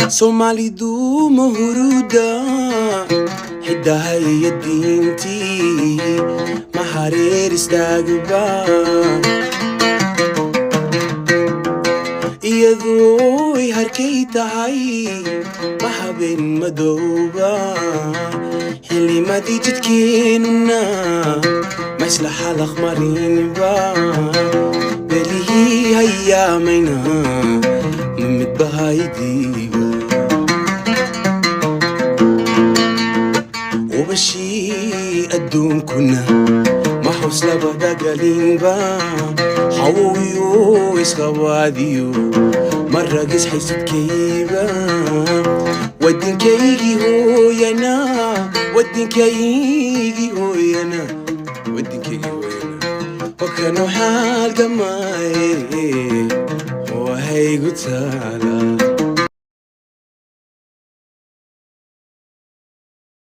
Somali du mahuruda hidahay dinti maharir istagba iyadu harkay tahay mahabin madooba hilimadi jidkeenuna maslaha laqmarinba belihi hayamayna midbahaydi وبشي أدون كنا ما حوصل بدقلينبا حويو إسخواديو مرة قس حيسد كيبا ودين كيجي هو ينا ودين كيجي هو ينا ودين كيجي هو ينا وكانوا حال قماي وهي قتالا